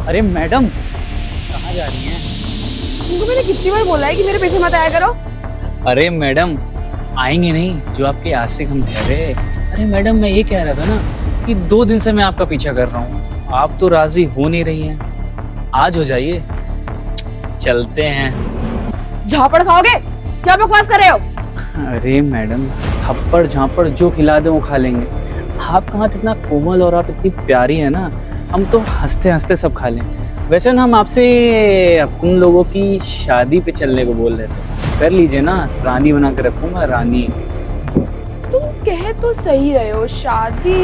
अरे मैडम, कहाँ जा रही हैं? तुमको मैंने कितनी बार बोला है कि मेरे पीछे मत आया करो। अरे मैडम, आएंगे नहीं जो आपके आशिक हम ठहरे। अरे मैडम, मैं ये कह रहा था ना कि 2 दिन से मैं आपका पीछा कर रहा हूँ, आप तो राजी हो नहीं रही हैं। आज हो जाइए, चलते हैं। झापड़ खाओगे? क्या बकवास कर रहे हो? अरे मैडम, थप्पड़ झापड़ जो खिला दे वो खा लेंगे। आपका हाथ इतना कोमल और आप इतनी प्यारी है ना, हम तो हंसते हंसते सब खा लें। वैसे ना हम आपसे उन लोगों की शादी पे चलने को बोल रहे थे, कर लीजिए ना, रानी बना के रखूंगा, रानी। तुम कह तो सही रहे हो, शादी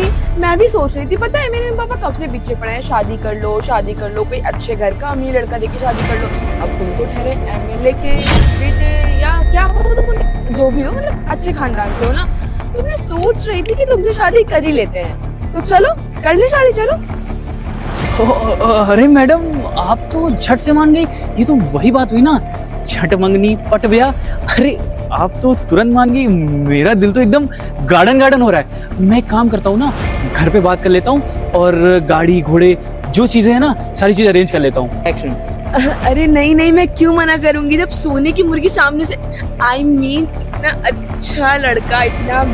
मैं भी सोच रही थी। पता है मेरे पापा कब से पीछे पड़े हैं, शादी कर लो शादी कर लो, कोई अच्छे घर का अमीर लड़का देके शादी कर लो। अब तुम तो ठहरे एमएलए के बेटे या क्या हो तुम, जो भी हो, मतलब अच्छे खानदान से हो ना। तो मैं सोच रही थी कि तुमसे शादी कर ही लेते हैं, तो चलो कर ले शादी, चलो। अरे मैडम, आप तो झट से मान गई। ये तो वही बात हुई ना, झट मंगनी पट ब्याह। अरे आप तो तुरंत मान गई, मेरा दिल तो एकदम गार्डन गार्डन हो रहा है। मैं एक काम करता हूँ ना, घर पे बात कर लेता हूँ और गाड़ी घोड़े जो चीजें हैं ना, सारी चीज अरेंज कर लेता हूँ। एक्शन। अरे नहीं नहीं, मैं क्यों मना करूंगी जब सोने की मुर्गी सामने से। I mean, इतना अच्छा लड़का, इतना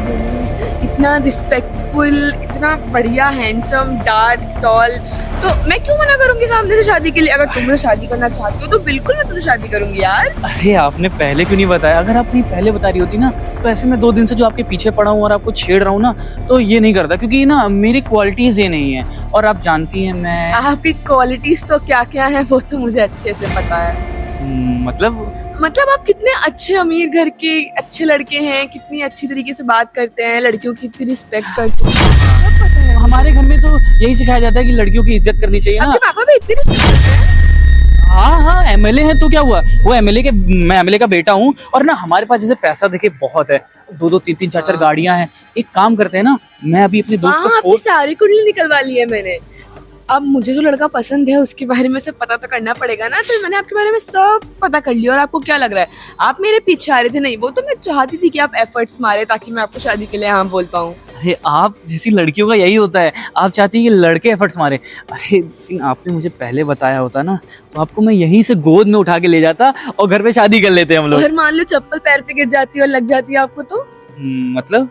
इतना रिस्पेक्टफुल, इतना बढ़िया, हैंडसम, डार्क, टॉल, तो मैं क्यों मना करूंगी सामने से शादी के लिए। अगर तुम मुझसे शादी करना चाहती हो तो बिल्कुल मैं तुमसे शादी करूंगी यार। अरे आपने पहले क्यों नहीं बताया? अगर आप नहीं पहले बता रही होती ना, तो ऐसे मैं 2 दिन से जो आपके पीछे पड़ा हूँ और आपको छेड़ रहा हूँ ना, तो ये नहीं करता, क्योंकि ना मेरी क्वालिटीज ये नहीं है। और आप जानती हैं मैं आपकी क्वालिटीज तो क्या क्या है वो तो मुझे अच्छे से पता है। मतलब आप कितने अच्छे अमीर घर के अच्छे लड़के हैं, कितनी अच्छी तरीके से बात करते हैं, लड़कियों की कितनी रिस्पेक्ट करते हैं, सब पता है। हमारे घर में तो यही सिखाया जाता है कि लड़कियों की इज्जत करनी चाहिए ना। आपके पापा भी इतनी रिस्पेक्ट करते हैं? हाँ हाँ, एमएलए है तो क्या हुआ, वो मैं एमएलए का बेटा हूँ। और ना हमारे पास जैसे पैसा देखिए बहुत है, 2-2 3-3 4-4 गाड़ियां हैं। एक काम करते हैं ना, मैं अभी अपने दोस्त को आपकी सारी कुंडली निकलवा ली है मैंने। अब मुझे जो लड़का पसंद है उसके बारे में से पता तो करना पड़ेगा ना, तो मैंने आपके बारे में सब पता कर लिया। और आपको क्या लग रहा है, आप मेरे पीछे आ रहे थे? नहीं, वो तो मैं चाहती थी कि आप एफर्ट्स मारे ताकि मैं आपको शादी के लिए हाँ बोल पाऊँ। अरे आप जैसी लड़कियों का यही होता है, आप चाहती है कि लड़के एफर्ट्स मारे। अरे लेकिन आपने मुझे पहले बताया होता ना, तो आपको मैं यहीं से गोद में उठा के ले जाता और घर पे शादी कर लेते हम लोग। अगर मान लो चप्पल पैर पे गिर जाती और लग जाती है आपको तो? मतलब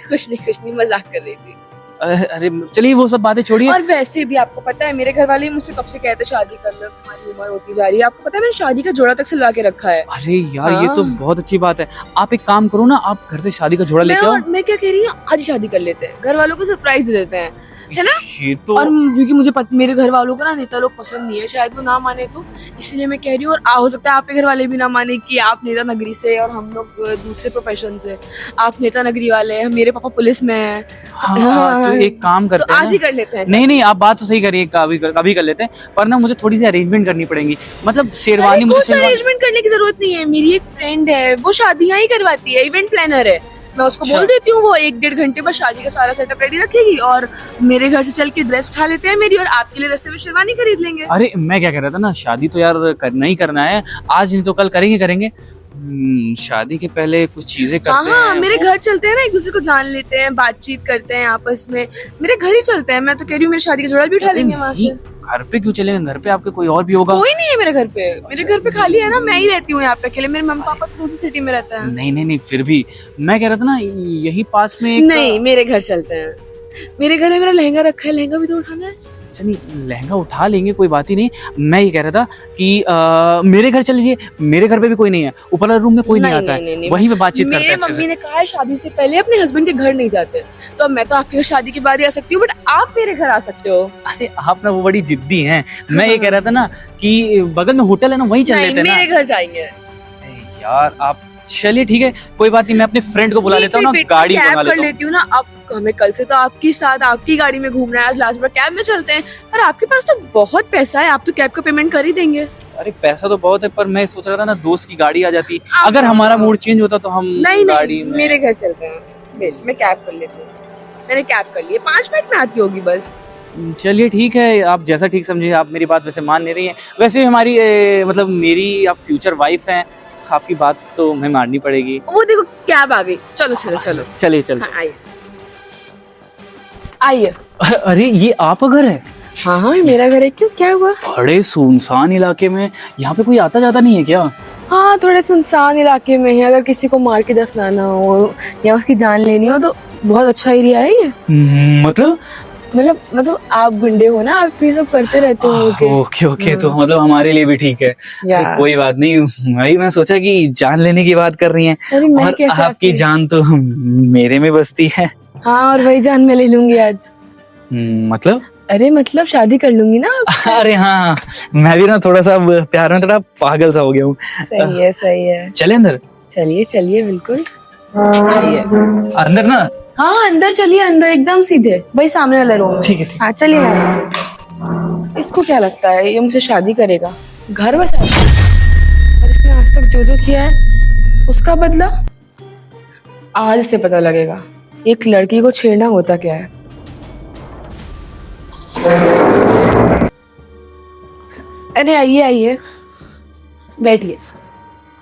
कुछ नहीं, मजाक कर रही थी। अरे चलिए वो सब बातें छोड़िए। और वैसे भी आपको पता है मेरे घर वाले मुझसे कब से कहते शादी कर लो, तुम्हारी उम्र होती जा रही है। आपको पता है मैंने शादी का जोड़ा तक सिलवा के रखा है। अरे यार, ये तो हाँ। बहुत अच्छी बात है। आप एक काम करो ना, आप घर से शादी का जोड़ा लेके आओ। मैं क्या कह रही हूँ, आज ही शादी कर लेते हैं, घर वालों को सरप्राइज दे देते हैं, है ना। ये तो और क्योंकि मेरे घर वालों को ना नेता लोग पसंद नहीं है, शायद वो ना माने तो इसलिए मैं कह रही हूँ। और हो सकता है आपके घर वाले भी ना माने कि आप नेता नगरी से और हम लोग दूसरे प्रोफेशन से। आप नेता नगरी वाले हैं, मेरे पापा पुलिस में हैं। हाँ, तो एक काम करते तो हैं आज ना। ही कर लेते हैं। नहीं, आप बात तो सही करिए, कभी कर लेते हैं, पर ना मुझे थोड़ी सी अरेंजमेंट करनी पड़ेगी। मतलब शेरवानी मुझे कुछ अरेंजमेंट करने की जरूरत नहीं है, मेरी एक फ्रेंड है, वो शादियां ही करवाती है, इवेंट प्लानर है। मैं उसको बोल देती हूँ, वो 1-1.5 घंटे बाद शादी का सारा सेटअप रेडी रखेगी और मेरे घर से चल के ड्रेस उठा लेते हैं मेरी, और आपके लिए रास्ते में शेरवानी खरीद लेंगे। अरे मैं क्या कह रहा था ना, शादी तो यार करना ही करना है, आज नहीं तो कल करेंगे। शादी के पहले कुछ चीजें करते हैं। मेरे घर चलते हैं ना, एक दूसरे को जान लेते हैं, बातचीत करते हैं आपस में। मेरे घर ही चलते हैं, मैं तो कह रही हूँ मेरी शादी का जोड़ा भी उठा लेंगे वहाँ से। घर पे क्यों चलेंगे? घर पे आपके कोई और भी होगा। कोई नहीं है मेरे घर पे, मेरे घर पे खाली है ना, मैं ही रहती हूँ यहाँ पे अकेले। मेरे मम्मी पापा तो दूसरी सिटी में रहते हैं। नहीं, फिर भी मैं कह रहा था ना, यही पास में नहीं, मेरे घर चलते हैं। मेरे घर में मेरा लहंगा रखा है, लहंगा भी तो उठाना है। चलिए लहंगा उठा लेंगे, कोई बात ही नहीं। मैं ये कह रहा था कि मेरे घर चल लीजिए, मेरे घर पे भी कोई नहीं है, ऊपर वाले रूम में कोई नहीं आता है, वहीं पे बातचीत करते हैं अच्छे से। मेरे मम्मी ने कहा है शादी से पहले अपने हस्बैंड के घर नहीं जाते, तो मैं तो आपके घर शादी के बाद ही आ सकती हूँ, बट आप मेरे घर आ सकते हो। अरे आप ना वो बड़ी जिद्दी हैं। मैं ये कह रहा था ना कि बगल में होटल है ना, वहीं चल लेते हैं ना। मेरे घर जाएंगे यार आप, चलिए ठीक है, कोई बात नहीं, मैं अपने फ्रेंड को बुला लेता हूँ ना, गाड़ी मंगा कर लेती हूँ ना। अब हमें कल से तो आपके साथ आपकी गाड़ी में घूमना है, आज लास्ट बार कैब में चलते हैं। और आपके पास तो बहुत पैसा है, आप तो कैब का पेमेंट कर ही देंगे। अरे पैसा तो बहुत है, पर मैं सोच रहा था ना, दोस्त की गाड़ी आ जाती, अगर हमारा मूड चेंज होता तो हम नहीं, मेरे घर चलते हैं, मैं कैब कर लेती हूँ। मैंने कैब कर ली है, 5 मिनट में आती होगी बस। चलिए ठीक है, आप जैसा ठीक समझिए। आप मेरी बात वैसे मान नहीं रही हैं, वैसे हमारी मतलब मेरी आप फ्यूचर वाइफ हैं, तो आपकी बात तो हमें माननी पड़ेगी। वो देखो कैब आ गई, चलो। चलिए हाँ, आइए। अरे ये आपका घर है? हाँ हाँ मेरा घर है, क्यों क्या हुआ? बड़े सुनसान इलाके में यहाँ पे कोई आता जाता नहीं है क्या? हाँ थोड़े सुनसान इलाके में है, अगर किसी को मार के दफनाना हो या उसकी जान लेनी हो तो बहुत अच्छा एरिया है ये। मतलब मतलब आप गुंडे हो ना, आप ये सब करते रहते हो। ओके ओके, तो मतलब हमारे लिए भी ठीक है। या कोई बात नहीं, वही मैं सोचा कि जान लेने की बात कर रही हैं। अरे मैं और कैसे आपकी जान तो मेरे में बसती है। हाँ और वही जान मैं ले लूंगी आज। मतलब अरे मतलब शादी कर लूंगी ना आपसे। अरे हाँ, मैं भी ना थोड़ा सा प्यार में थोड़ा पागल सा हो गया हूँ। सही है सही है। चले अंदर। चलिए चलिए बिल्कुल आइए। अंदर ना? हाँ अंदर चलिए, अंदर एकदम सीधे वही सामने वाला रूम। ठीक है ठीक। हाँ चलिए मैम। इसको क्या लगता है ये मुझसे शादी करेगा? घर बसा और इसने आज तक जो जो किया है उसका बदला आज से पता लगेगा एक लड़की को छेड़ना होता क्या है। अरे आइए आइए बैठिए।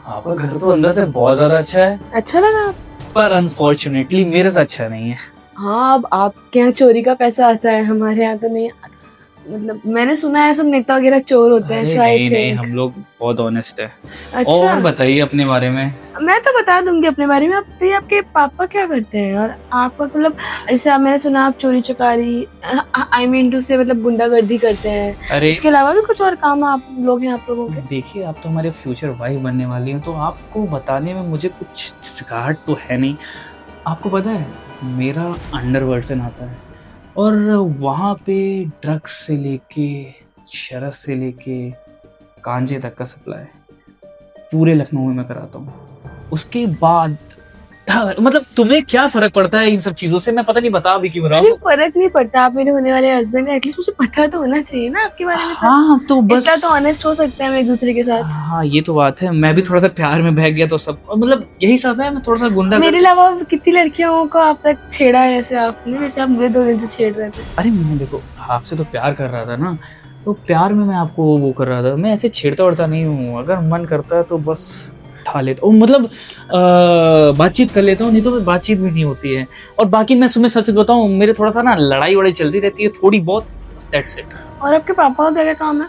आपका घर तो अंदर से बहुत ज्यादा अच्छा है, अच्छा लगा? पर अनफॉर्चुनेटली मेरे से अच्छा नहीं है। हाँ अब आपके यहाँ चोरी का पैसा आता है, हमारे यहाँ तो नहीं। मतलब मैंने सुना है सब नेता वगैरह चोर होते हैं। अरे नहीं नहीं, हम लोग बहुत ऑनेस्ट है। अच्छा और बताइए अपने बारे में। मैं तो बता दूंगी अपने बारे में। आप बताइए आपके पापा क्या करते हैं और आपका मतलब जैसे मैंने सुना आप चोरी चकारी आई मीन टू से मतलब गुंडागर्दी करते हैं। अरे इसके अलावा भी कुछ और काम आप लोग हैं आप लोगों के? देखिए, आप तो हमारे फ्यूचर वाइफ बनने वाली हो, तो आपको बताने में मुझे कुछ झिझकाहट तो है नहीं। आपको पता है मेरा अंडरवर्ल्ड से नाता है, और वहाँ पे ड्रग्स से लेके शरब से लेके गांजे तक का सप्लाई पूरे लखनऊ में मैं कराता हूँ। उसके बाद मतलब तुम्हें क्या फर्क पड़ता है इन सब चीजों से? मैं पता नहीं बता भी क्यों रहा हूँ। फर्क नहीं पड़ता, आप मेरे होने वाले हस्बैंड है, एटलीस्ट मुझे पता तो होना चाहिए ना आपके बारे में। हाँ तो बस इतना तो ऑनेस्ट हो सकते हैं हम एक दूसरे के साथ। हाँ ये तो बात है, मैं भी थोड़ा सा प्यार में बह गया तो सब मतलब यही सब है। मैं थोड़ा सा गुंडा मेरे अलावा कितनी लड़कियों को आप तक छेड़ा है ऐसे आपने, जैसे आप मुझे 2 दिन से छेड़ रहे थे। अरे मैं देखो आपसे तो प्यार कर रहा था ना, तो प्यार में मैं आपको वो कर रहा था। मैं ऐसे छेड़ता उड़ता नहीं हूँ, अगर मन करता है तो बस उठा लेता हूँ, मतलब बातचीत कर लेता हूँ, नहीं तो बातचीत भी नहीं होती है। और बाकी मैं तुम्हें सच बताऊँ, मेरे थोड़ा सा ना लड़ाई वड़ाई चलती रहती है थोड़ी बहुत, दैट्स इट। और आपके पापा का क्या क्या काम है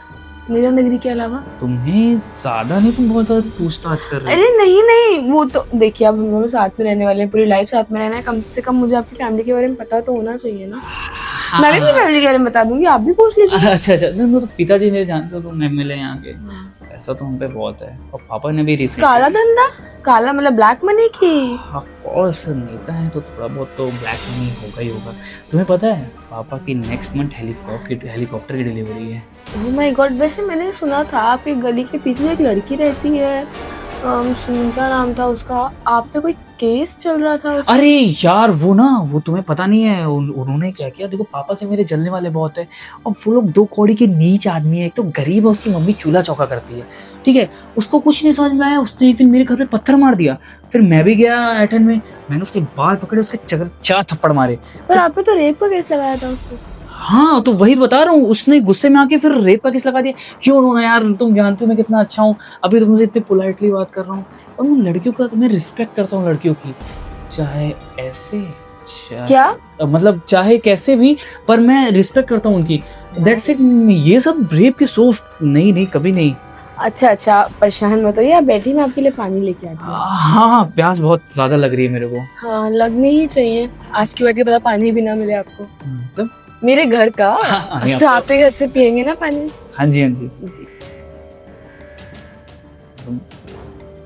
नीलम नगरी के अलावा? तुम्हें ज्यादा नहीं, तुम बहुत ज्यादा पूछताछ कर रहे हो। अरे नहीं नहीं, वो तो देखिए अब हम दोनों साथ में रहने वाले हैं, पूरी लाइफ साथ में रहना है, कम से कम मुझे आपकी फैमिली के बारे में पता तो होना चाहिए ना। मैं भी अपनी फैमिली के बारे में बता दूंगी, आप भी पूछ लीजिए। अच्छा अच्छा, नहीं मतलब पिताजी मेरे जानते हो, तो एमएलए यहाँ के, ऐसा तो हम पे बहुत है। और पापा ने भी रिसेंट काला धंधा, काला मतलब ब्लैक मनी की? ऑफ कोर्स नेता है तो थोड़ा बहुत तो ब्लैक मनी होगा ही होगा। तुम्हें पता है पापा की नेक्स्ट मंथ हेलीकॉप्टर की डिलीवरी है। ओह माय गॉड, वैसे मैंने सुना था आपकी गली के पीछे एक लड़की रहती है, सुनीता नाम था उसका, आप पे कोई केस चल रहा था उसका? अरे यार वो ना, वो तुम्हें पता नहीं है उन्होंने क्या किया। देखो पापा से मेरे जलने वाले बहुत है, और वो लोग 2 कौड़ी के नीच आदमी है। एक तो गरीब है, उसकी मम्मी चूल्हा चौका करती है, ठीक है। उसको कुछ नहीं समझ में आया, उसने एक दिन मेरे घर पे पत्थर मार दिया। फिर मैं भी गया ऐठन में, मैंने उसके बाल पकड़े, उसके 4 थप्पड़ मारे। पर आप पे तो रेप का केस लगाया था उसने। हाँ तो वही बता रहा हूँ, उसने गुस्से में आके फिर रेप का केस लगा दिया। क्यों उन्होंने? यार तुम जानते हो मैं कितना अच्छा हूँ, अभी तुमसे इतने पोलाइटली बात कर रहा हूँ। और मैं लड़कियों का मैं रिस्पेक्ट करता हूँ, लड़कियों की, चाहे ऐसे क्या मतलब चाहे कैसे भी, पर मैं रिस्पेक्ट करता हूँ उनकी, दैट्स इट। ये सब रेप की सोच नहीं, कभी नहीं। अच्छा अच्छा, परेशान मत होइए, आप बैठी, मैं आपके लिए पानी लेके आती हूँ। हाँ हाँ, प्यास बहुत ज्यादा लग रही है मेरे को। हाँ लगनी ही चाहिए, आज की बात के पता पानी भी ना मिले आपको मतलब मेरे घर का। हाँ, तो आपके घर से पियेंगे ना पानी? हाँ जी हाँ जी। जी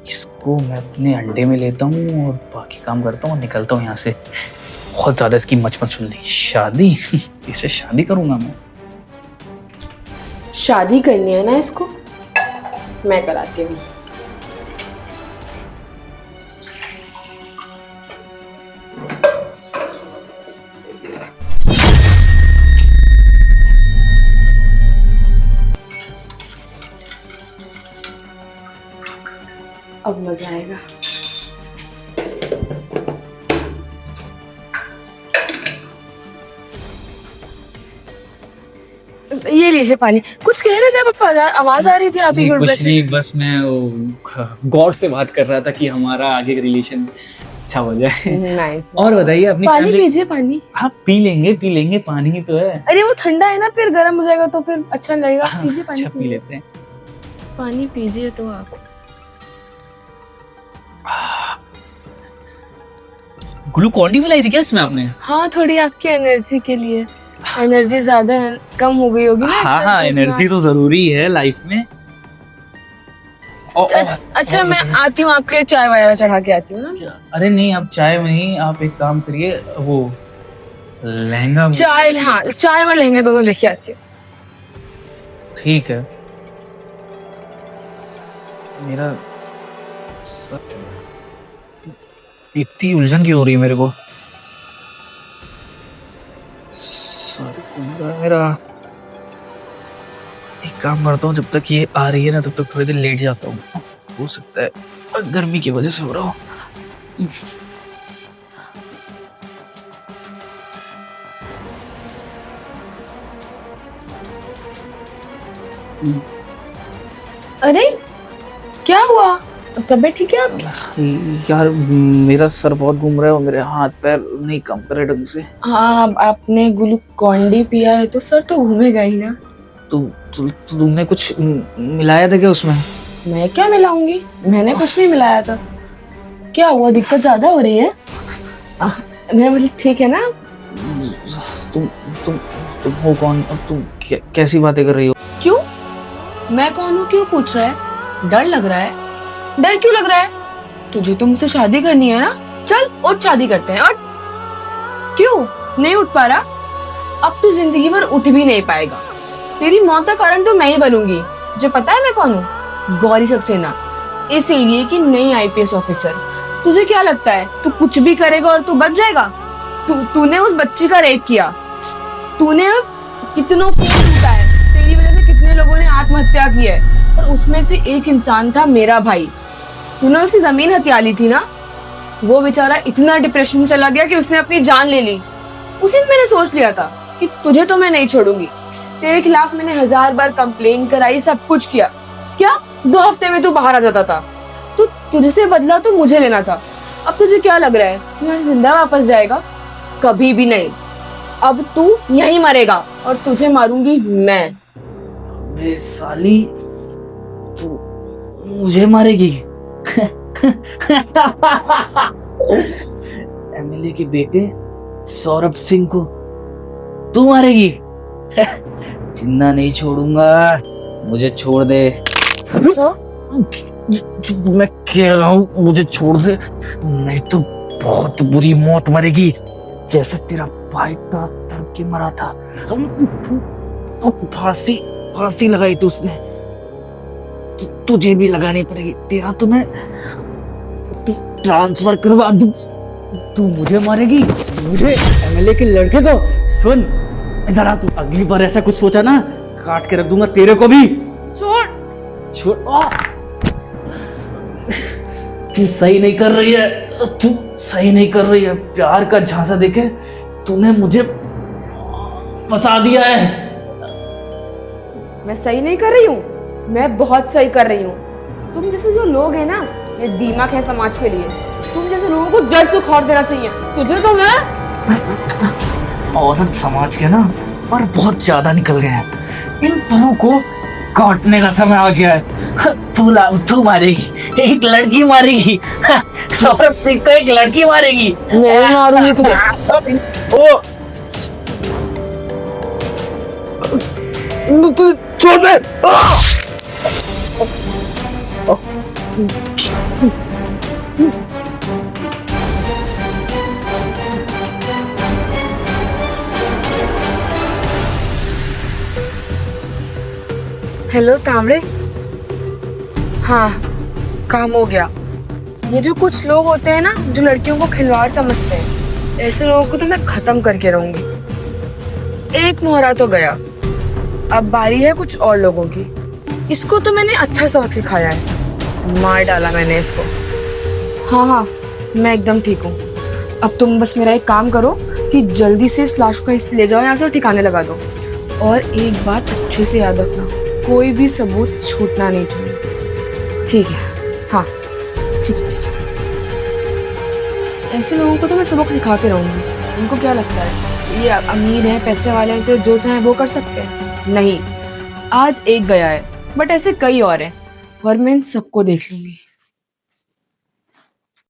इसको मैं अपने अंडे में लेता हूँ और बाकी काम करता हूँ और निकलता हूँ यहाँ से। बहुत ज्यादा इसकी मच सुन ली। शादी इसे शादी करूंगा मैं। शादी करनी है ना इसको, मैं कराती हूँ। अब मजा आएगा। ये लीजिए पानी। कुछ कह रहे थे आप, आवाज आ रही थी आपकी नहीं, गुड़गुड़ कुछ से। नहीं, बस मैं गॉड से बात कर रहा था कि हमारा आगे का रिलेशन अच्छा हो जाए। नाइस। और बताइए अपनी पानी फैमिली। पीजिए पानी। हाँ पी लेंगे, पानी ही तो है। अरे वो ठंडा है ना, फिर गर्म हो जाएगा तो फिर अच्छा नहीं लगेगा। पीजिए पानी, अच्छा पी लेते हैं। पानी पीजिए तो आप। ग्लूकॉन डी मिलाई थी क्या इसमें आपने? हाँ, थोड़ी आपकी एनर्जी के लिए। एनर्जी ज्यादा कम हो गई होगी ना। हाँ हाँ, एनर्जी तो जरूरी है लाइफ में। अच्छा मैं आती हूँ, आपके लिए चाय वाय चढ़ा के आती हूँ ना। अरे नहीं, आप चाय में नहीं, आप एक काम करिए, वो लहंगा। चाय, हाँ चाय और लहंगा दोनों लेके आती हूँ। ठीक है। मेरा इतनी उलझन क्यों हो रही है मेरे को? सर घूम रहा है मेरा। एक काम करता हूँ, जब तक ये आ रही है ना तब तक थोड़ी देर लेट जाता हूँ। हो सकता है गर्मी की वजह से हो रहा हो। अरे क्या हुआ, तबीयत ठीक है आपकी? यार मेरा सर बहुत घूम रहा है और मेरे हाथ पैर नहीं काम कर रहे ढंग से। हाँ, अब आपने ग्लूकॉन डी पिया है तो सर तो घूमेगा ही ना। तुमने कुछ मिलाया था क्या उसमें? मैं क्या मिलाऊंगी, मैंने कुछ नहीं मिलाया था। क्या हुआ, दिक्कत ज्यादा हो रही है? मेरा मतलब ठीक है ना? तुम तुम तुम हो कौन? अब तुम कैसी बातें कर रही हो? क्यों, मैं कौन हूँ क्यों पूछ रहा है? डर लग रहा है? डर क्यों लग रहा है? तुझे तुमसे शादी करनी है ना, चल उठ शादी करते हैं। और क्यों नहीं उठ पा रहा? अब तो जिंदगी भर उठ भी नहीं पाएगा। तेरी मौत का कारण तो मैं ही बनूंगी। जो पता है मैं कौन हूँ? गौरी सक्सेना, इस एरिया की नई आईपीएस ऑफिसर। तुझे क्या लगता है तू कुछ भी करेगा और तू बच जाएगा? तूने उस बच्ची का रेप किया, तूने कितनों को लूटा है, तेरी वजह से कितने लोगों ने आत्महत्या की है, और उसमें से एक इंसान था मेरा भाई। तूने उसकी जमीन हथिया ली थी ना, वो बेचारा इतना डिप्रेशन में चला गया कि उसने अपनी जान ले ली। उसी में मैंने सोच लिया था कि तुझे तो मैं नहीं छोड़ूंगी। तेरे खिलाफ मैंने 1000 बार कंप्लेन कराई, सब कुछ किया। क्या 2 हफ्ते में तू बाहर आ जाता था? तो तुझसे बदला तो मुझे लेना था। अब तुझे क्या लग रहा है तू यहाँ से जिंदा वापस जाएगा? कभी भी नहीं। अब तू यहीं मरेगा और तुझे मारूंगी मैं। बे साली, तू मुझे मारेगी? एमएलए के बेटे सौरभ सिंह को तू मारेगी? जिंदा नहीं छोड़ूंगा, मुझे छोड़ दे। मैं कह रहा हूँ मुझे छोड़ दे, नहीं तो बहुत बुरी मौत मरेगी, जैसे तेरा भाई तड़प के मरा था। फांसी लगाई थी उसने, तुझे भी लगानी पड़ेगी। तेरा तो मैं ट्रांसफर करवा दूं। तू मुझे मारेगी, मुझे एमएलए के लड़के को? सुन इधर आ, तू अगली बार ऐसा कुछ सोचा ना, काट के रख दूंगा तेरे को भी। छोड़ छोड़। तू सही नहीं कर रही है, तू सही नहीं कर रही है। प्यार का झांसा देके तूने मुझे फंसा दिया है। मैं सही नहीं कर रही हूँ, मैं बहुत सही कर रही हूँ। तुम जैसे जो लोग हैं ना, ये दीमक है समाज के लिए। तुम जैसे लोगों को जड़ से उखाड़ देना चाहिए। तुझे तो मैं औरत समाज के ना पर बहुत ज्यादा निकल गए हैं। इन परों को काटने का समय आ गया है। तू मारेगी, एक लड़की मारेगी। सौरभ सिंह को एक लड़की मारेगी। मैं मारूंगी तुझे। ओ तू छोड़ दे। हेलो तांबड़े, हाँ काम हो गया। ये जो कुछ लोग होते हैं ना जो लड़कियों को खिलवाड़ समझते हैं, ऐसे लोगों को तो मैं खत्म करके रहूंगी। एक मोहरा तो गया, अब बारी है कुछ और लोगों की। इसको तो मैंने अच्छा सबक सिखाया है, मार डाला मैंने इसको। हाँ हाँ मैं एकदम ठीक हूँ। अब तुम बस मेरा एक काम करो कि जल्दी से इस लाश को ले जाओ यहाँ से और ठिकाने लगा दो। और एक बात अच्छे से याद रखना, कोई भी सबूत छूटना नहीं चाहिए। ठीक है? हाँ ठीक है ठीक है। ऐसे लोगों को तो मैं सबक सिखा के रहूंगी। उनको क्या लगता है ये अमीर है, पैसे वाले हैं, तो जो चाहे वो कर सकते हैं? नहीं, आज एक गया है बट ऐसे कई और हैं और मैं इन सबको देख लूंगी।